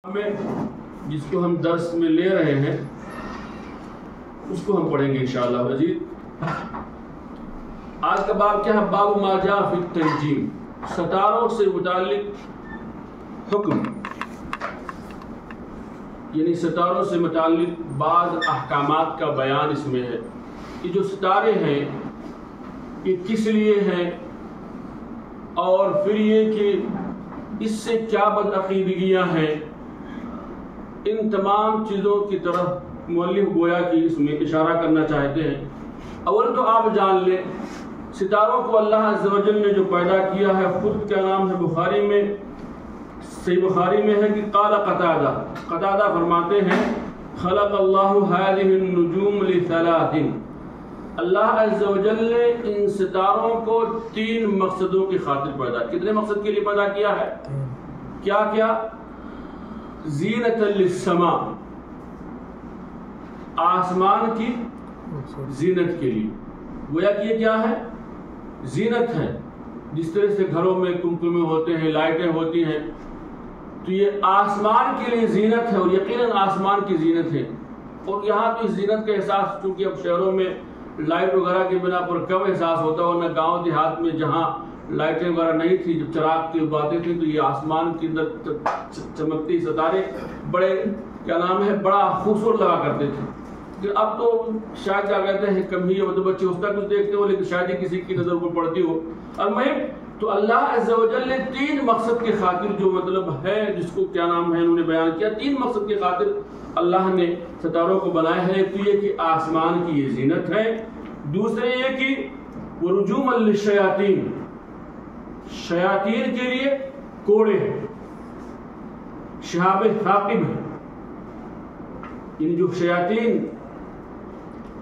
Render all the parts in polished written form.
جس کو ہم درس میں لے رہے ہیں اس کو ہم پڑھیں گے انشاءاللہ العزیز۔ آج کا باب کیا ہے؟ باب ما جاء فی التنجیم، ستاروں سے متعلق حکم، یعنی ستاروں سے متعلق بعض احکامات کا بیان اس میں ہے کہ جو ستارے ہیں یہ کس لیے ہیں، اور پھر یہ کہ اس سے کیا بدعقیدگیاں ہیں۔ ان تمام چیزوں کی طرف مؤلف گویا کہ اس میں اشارہ کرنا چاہتے ہیں۔ اول تو آپ جان لیں ستاروں کو اللہ عز و جل نے جو پیدا کیا ہے، خود کا نام ہے بخاری میں، صحیح بخاری میں ہے کہ قال قتادہ فرماتے ہیں خلق اللہ هذه النجوم لثلاث، اللہ عز و جل نے ان ستاروں کو 3 مقصدوں کی خاطر پیدا۔ کتنے مقصد کے لیے پیدا کیا ہے؟ کیا کیا؟ زینت للسماء، آسمان کی زینت کے لیے۔ گویا کہ یہ کیا ہے؟ زینت ہے۔ جس طرح سے گھروں میں کمکمے ہوتے ہیں، لائٹیں ہوتی ہیں، تو یہ آسمان کے لیے زینت ہے، اور یقیناً آسمان کی زینت ہے۔ اور یہاں تو اس زینت کا احساس چونکہ اب شہروں میں لائٹ وغیرہ کی بنا پر کم احساس ہوتا ہے، ورنہ گاؤں دیہات میں جہاں لائٹیں وغیرہ نہیں تھی، جب چراغ کی باتیں تھیں، تو یہ آسمان کے اندر چمکتی ستارے بڑے کیا نام ہے بڑا خوبصورت لگا کرتے تھے۔ لیکن اب تو شاید کیا کہتے ہیں کم ہی مطلب بچے اس طرح کچھ دیکھتے ہو، لیکن شاید ہی کسی کی نظر پر پڑتی ہو۔ المہم تو اللہ عز و جل نے 3 مقصد کی خاطر جو مطلب ہے جس کو کیا نام ہے انہوں نے بیان کیا، 3 مقصد کی خاطر اللہ نے ستاروں کو بنایا ہے۔ ایک تو یہ کہ آسمان کی یہ زینت ہے، دوسرے یہ کہ ورجوما للشیاطین، شیاطین کے لیے کوڑے ہیں، شہاب ثاقب ہیں، یعنی جو شیاطین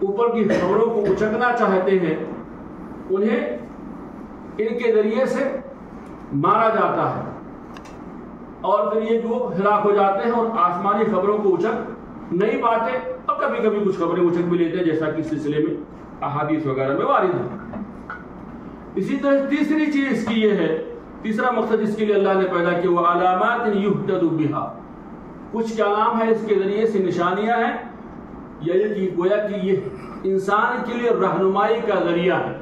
اوپر کی خبروں کو اچکنا چاہتے ہیں انہیں ان کے ذریعے سے مارا جاتا ہے، اور پھر یہ جو ہلاک ہو جاتے ہیں اور آسمانی خبروں کو اچک نہیں پاتے، اور کبھی کبھی کچھ خبریں اچک بھی لیتے ہیں، جیسا کہ اس سلسلے میں احادیث وغیرہ میں وارد ہے۔ اسی طرح تیسری چیز اس کی یہ ہے، تیسرا مقصد اس کے لیے اللہ نے پیدا کیا، وہ علامات یہتد بہا، کچھ کیا نام ہے اس کے ذریعے سے نشانیاں ہیں، یا یہ کہ گویا کہ یہ انسان کے لیے رہنمائی کا ذریعہ ہے۔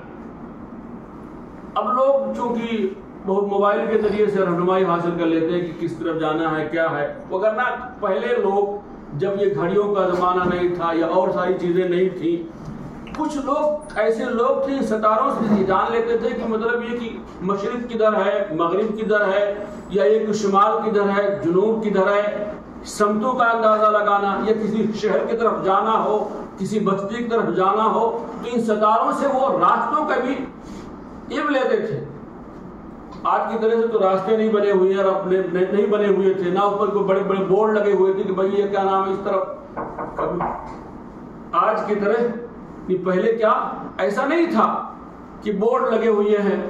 اب لوگ چونکہ بہت موبائل کے ذریعے سے رہنمائی حاصل کر لیتے ہیں کہ کس طرف جانا ہے کیا ہے، وگرنہ پہلے لوگ جب یہ گھڑیوں کا زمانہ نہیں تھا یا اور ساری چیزیں نہیں تھیں، کچھ لوگ ایسے لوگ تھے ستاروں سے جان لیتے تھے کہ مطلب یہ کہ مشرق کدھر ہے، مغرب کدھر ہے، یا ایک شمال کدھر ہے، جنوب کدھر ہے، سمتوں کا اندازہ لگانا، یا کسی شہر کی طرف جانا ہو، کسی بستی کی طرف جانا ہو، تو ان ستاروں سے وہ راستوں کا بھی علم لیتے تھے۔ آج کی طرح سے تو راستے نہیں بنے ہوئے اور اپنے نہیں بنے ہوئے تھے، نہ اوپر کوئی بڑے بڑے بورڈ لگے ہوئے تھے کہ بھائی یہ کیا نام ہے اس طرف۔ آج کی طرح پہلے کیا ایسا نہیں تھا کہ بورڈ لگے ہوئے ہیں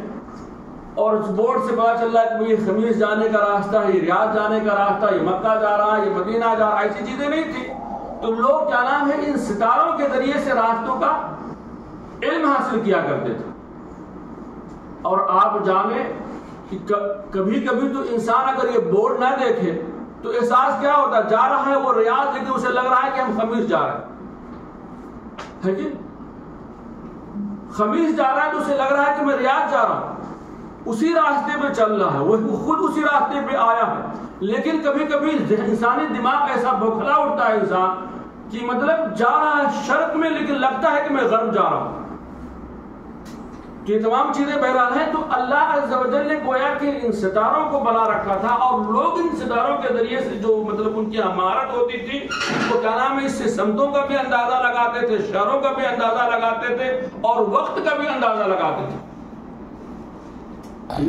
اور اس بورڈ سے پتا چل رہا ہے کہ یہ خمیس جانے کا راستہ ہے، یہ ریاض جانے کا راستہ، یہ مکہ جا رہا ہے، یہ مدینہ جا رہا ہے، ایسی چیزیں نہیں تھی۔ تو لوگ کیا نام ہے ان ستاروں کے ذریعے سے راستوں کا علم حاصل کیا کرتے تھے۔ اور آپ جانیں کہ کبھی کبھی تو انسان اگر یہ بورڈ نہ دیکھے تو احساس کیا ہوتا ہے، جا رہا ہے وہ ریاض، لیکن اسے لگ رہا ہے کہ ہم خمیس جا رہے ہیں، کہ خمیس جا رہا ہے تو اسے لگ رہا ہے کہ میں ریاض جا رہا ہوں، اسی راستے پہ چل رہا ہے، وہ خود اسی راستے پہ آیا ہے۔ لیکن کبھی کبھی انسانی دماغ ایسا بوکھلا اٹھتا ہے انسان کہ مطلب جا رہا ہے شرق میں لیکن لگتا ہے کہ میں غرب جا رہا ہوں۔ یہ تمام چیزیں بہرحال ہیں۔ تو اللہ عز و جل نے گویا کہ ان ستاروں کو بنا رکھا تھا، اور لوگ ان ستاروں کے ذریعے سے جو مطلب ان کی عمارت ہوتی تھی وہ کیا نام ہے اس سے سمتوں کا بھی اندازہ لگاتے تھے، شہروں کا بھی اندازہ لگاتے تھے، اور وقت کا بھی اندازہ لگاتے تھے،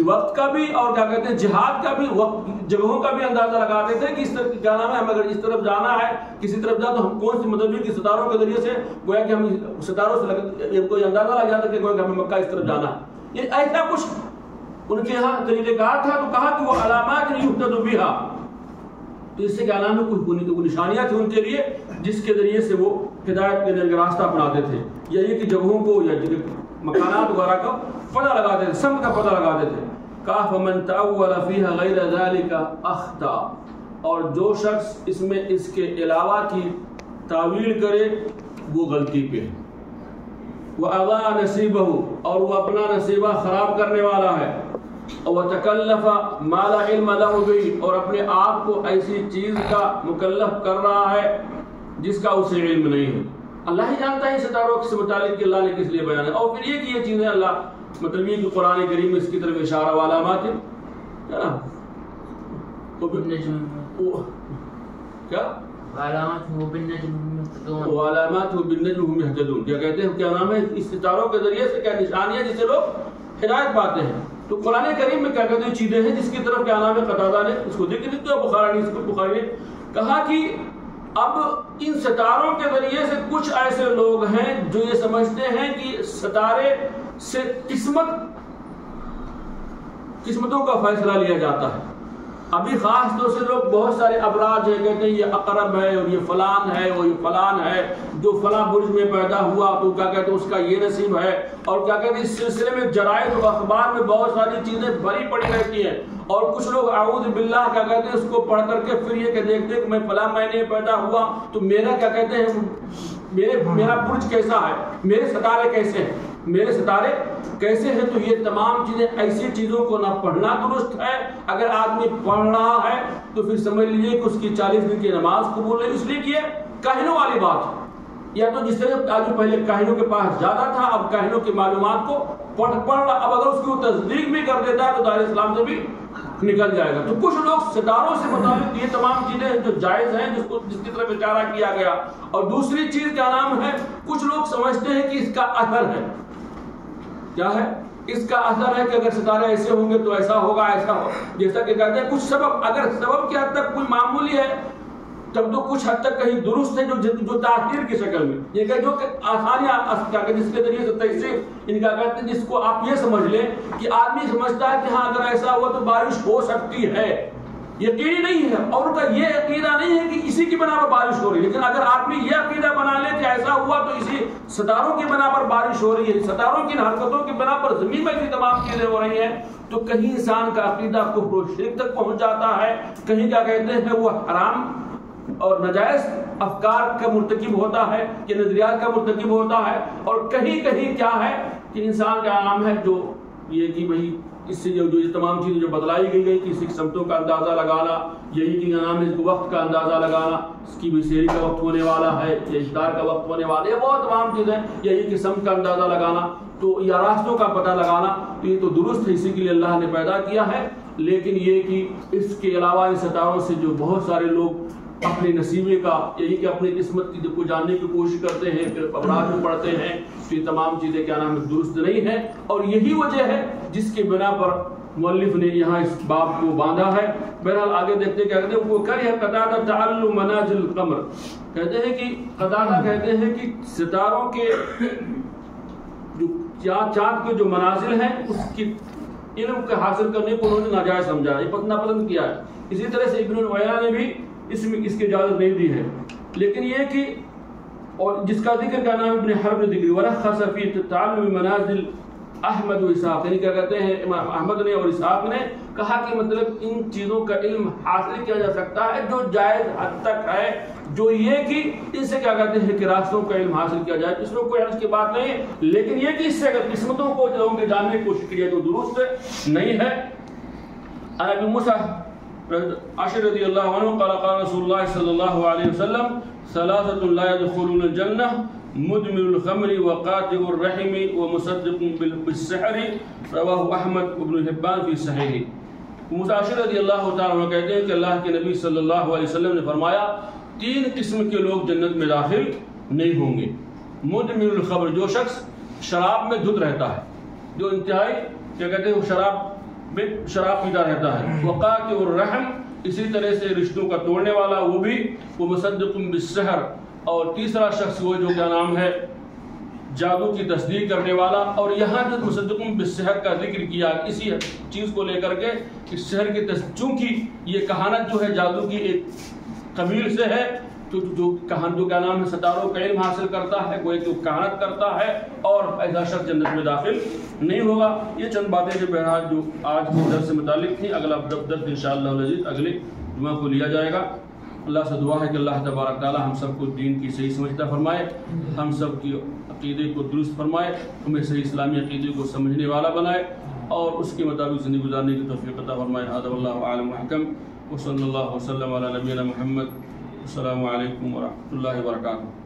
وقت کا بھی، اور کیا کہتے ہیں جہاد کا بھی، وقت جگہوں کا بھی اندازہ لگاتے تھے کہ اس طرف کیا نام ہے ہم اگر اس طرف جانا ہے، کسی طرف جانا تو ہم کون سی مطلب کہ ستاروں کے ذریعے سے گویا کہ ہم ستاروں سے کوئی اندازہ لگ جاتا کہ گویا کہ ہمیں مکہ اس طرف جانا ہے۔ یہ ایسا کچھ ان کے ہاں طریقہ کار تھا، تو کہا کہ وہ علامات یہتد بہا، تو اس سے کیا نام ہے کچھ نشانیاں تھیں ان کے لیے جس کے ذریعے سے وہ ہدایت کے راستہ اپناتے تھے، یا یہ کہ جگہوں کو یا مکانات وغیرہ کا پتہ لگاتے تھے، سمت کا پتہ لگاتے تھے۔ کہا فمن تأول فیہا غیر ذالک اخطا، اور جو شخص اس میں اس کے علاوہ کی تعویل کرے وہ غلطی پہ ہے. وَأَضَاعَ نَصِيبَهُ اور وہ اپنا نصیبہ خراب کرنے والا ہے. وَتَكَلَّفَ مَا لَا عِلْمَ لَهُ بِهِ اور اپنے آپ کو ایسی چیز کا مکلف کر رہا ہے جس کا اسے علم نہیں ہے. اللہ ہی جانتا ہے ستاروں سے متعلق کہ اللہ نے کس لیے بیان ہے. اور پھر یہ چیزیں اللہ مطلب یہ کہ قرآن کریم میں اس کی طرف اشارہ علامات ہے نا کیا علامات بالنجم هم يهتدون کیا کہتے ہیں کیا نام ہے اس ستاروں کے ذریعے سے کیا نشانیاں جس سے لوگ ہدایت پاتے ہیں. تو قرآن کریم میں کیا کہتے ہیں چیزیں ہیں جس کی طرف کیا نام ہے قتادہ نے اس کو ذکر کیا. بخاری نے کہا کہ اب ان ستاروں کے ذریعے سے کچھ ایسے لوگ ہیں جو یہ سمجھتے ہیں کہ ستارے سے قسمتوں کا فیصلہ لیا جاتا ہے. ابھی خاص طور سے لوگ بہت سارے ابراج ہیں کہتے ہیں یہ اقرب ہے اور یہ فلان ہے اور یہ فلان ہے جو فلاں برج میں پیدا ہوا تو کیا کہتے ہیں اس کا یہ نصیب ہے. اور کیا کہتے ہیں اس سلسلے میں جرائد و اخبار میں بہت ساری چیزیں بھری پڑی رہتی ہیں. اور کچھ لوگ اعوذ باللہ کیا کہتے ہیں اس کو پڑھ کر کے پھر یہ کہ دیکھتے کہ میں فلاں مہینے پیدا ہوا تو میرا کیا کہتے ہیں میرا برج کیسا ہے, میرے ستارے کیسے ہیں, میرے ستارے کیسے ہیں. تو یہ تمام چیزیں ایسی چیزوں کو نہ پڑھنا درست ہے. اگر آدمی پڑھ رہا ہے تو پھر سمجھ لیجیے کہ اس کی 40 دن کی نماز قبول نہیں, اس لیے کہ یہ کاہنوں والی بات ہے. یا تو جس طرح آج پہلے کاہنوں کے پاس جاتا تھا اب کاہنوں کی معلومات کو پڑھ رہا, اب اگر اس کی وہ تصدیق بھی کر دیتا ہے تو دائرہ اسلام سے بھی نکل جائے گا. تو کچھ لوگ ستاروں سے متعلق یہ تمام چیزیں جو جائز ہیں جس کی طرف اشارہ کیا گیا. اور دوسری چیز کیا نام ہے کچھ لوگ سمجھتے ہیں کہ اس کا اثر ہے. کیا ہے اس کا اثر ہے کہ اگر ستارے ایسے ہوں گے تو ایسا ہوگا ایسا ہو. جیسا کہ کہتے ہیں کچھ سبب اگر سبب کی حد تک کوئی معمولی ہے تب تو کچھ حد تک کہیں درست ہے جو تاثیر کی شکل میں یہ کہ جو کہ آسانیاں جس کے ذریعے سے تفسیر ان کا کہتے ہیں جس کو آپ یہ سمجھ لیں کہ آدمی سمجھتا ہے کہ ہاں اگر ایسا ہوا تو بارش ہو سکتی ہے. یقینی نہیں ہے اور ان کا یہ عقیدہ نہیں ہے کہ اسی کی بنا پر بارش ہو رہی ہے. لیکن اگر آدمی یہ عقیدہ بنا لے کہ ایسا ہوا تو اسی ستاروں کی بنا پر بارش ہو رہی ہے, ستاروں کی حرکتوں کی بنا پر زمین میں بھی تمام چیزیں ہو رہی ہیں, تو کہیں انسان کا عقیدہ کفر و شرک تک پہنچ جاتا ہے. کہیں کیا کہتے ہیں وہ حرام اور ناجائز افکار کا مرتکب ہوتا ہے کہ نظریات کا مرتکب ہوتا ہے. اور کہیں کیا ہے کہ انسان کا عام ہے جو یہ کہ بھئی اس سے جو یہ تمام چیزیں جو بتلائی گئی کہ اس سمتوں کا اندازہ لگانا, یہی کہ نام ہے اس کو وقت کا اندازہ لگانا, اس کی بھی سحری کا وقت ہونے والا ہے یا افطار کا وقت ہونے والا ہے, یہ بہت تمام چیزیں یہی کہ سمت کا اندازہ لگانا تو یا راستوں کا پتہ لگانا تو یہ تو درست ہے, اسی کے لیے اللہ نے پیدا کیا ہے. لیکن یہ کہ اس کے علاوہ ان ستاروں سے جو بہت سارے لوگ اپنے نصیبے کا یہی کہ اپنی قسمت کی کو جاننے کی کوشش کرتے ہیں پھر ابراج میں پڑھتے ہیں تو یہ تمام چیزیں کیا نام ہے درست نہیں ہے. اور یہی وجہ ہے جس کے بنا پر مؤلف نے یہاں اس باب کو باندھا ہے. بہرحال آگے دیکھتے کیا کہتے ہیں وہ کرہ قتادہ تعلم منازل القمر, کہتے ہیں کہ قتادہ کہتے ہیں کہ ستاروں کے جو چاند کے جو منازل ہیں اس کی علم کا حاصل کرنے کو انہوں نے ناجائز سمجھا, یہ ناپسند کیا ہے. اسی طرح سے ابن عیینہ نے بھی اس کی اجازت نہیں دی ہے. لیکن یہ کہ اور جس کا ذکر کا نام ابن حرب نے ذکر ورخص فی تعلم منازل احمد و اسحاق, یعنی کیا کہتے ہیں امام احمد نے اور اسحاق نے کہا کہ مطلب ان چیزوں کا علم حاصل کیا جا سکتا ہے جو جائز حد تک ہے, جو یہ کہ ان سے کیا کہتے ہیں کہ راستوں کا علم حاصل کیا جائے, اس میں کوئی حرج کی بات نہیں ہے. لیکن یہ کہ اس سے اگر قسمتوں کو لوگوں کے جاننے کی کوشش کیا تو درست نہیں ہے. ابی موسیٰ عاشر رضی اللہ عنہ قال قال رسول اللہ صلی اللہ علیہ وسلم ثلاثة لا يدخلون الجنة مدمن الخمر وقاطع الرحم ومصدق بالسحر رواه احمد وابن حبان فی صحیح. موسیٰ عاشر رضی اللہ تعالیٰ عنہ کہتے ہیں کہ اللہ کے نبی صلی اللہ علیہ وسلم نے فرمایا 3 قسم کے لوگ جنت میں داخل نہیں ہوں گے. مدمن الخمر, جو شخص شراب میں دھت رہتا ہے, جو انتہائی کیا کہتے ہیں شراب پیتا رہتا ہے. وقاطع الرحم, اسی طرح سے رشتوں کا توڑنے والا وہ بھی. وہ مصدق بالسحر, اور تیسرا شخص وہ جو کیا نام ہے جادو کی تصدیق کرنے والا. اور یہاں جو مصدق بالسحر کا ذکر کیا اسی چیز کو لے کر کے کہ سحر کی چونکہ یہ کہانت جو ہے جادو کی ایک قبیل سے ہے تو جو کیا نام ہے ستاروں کا علم حاصل کرتا ہے وہ ایک کہانت کرتا ہے اور ایسا شخص جنت میں داخل نہیں ہوگا. یہ چند باتیں جو بہرحال جو آج کے درس سے متعلق تھیں. اگلا درس انشاءاللہ العزیز اگلے جمعہ کو لیا جائے گا۔ اللہ سے دعا ہے کہ اللہ تبارک تعالی ہم سب کو دین کی صحیح سمجھتا فرمائے، ہم سب کی عقیدے کو درست فرمائے، ہمیں صحیح اسلامی عقیدے کو سمجھنے والا بنائے اور اس کے مطابق زندگی گزارنے کی توفیق عطا فرمائے۔ ھذا واللہ اعلم وحکم، وصلی اللہ وسلم علی نبینا محمد۔ السلام علیکم ورحمۃ اللہ وبرکاتہ۔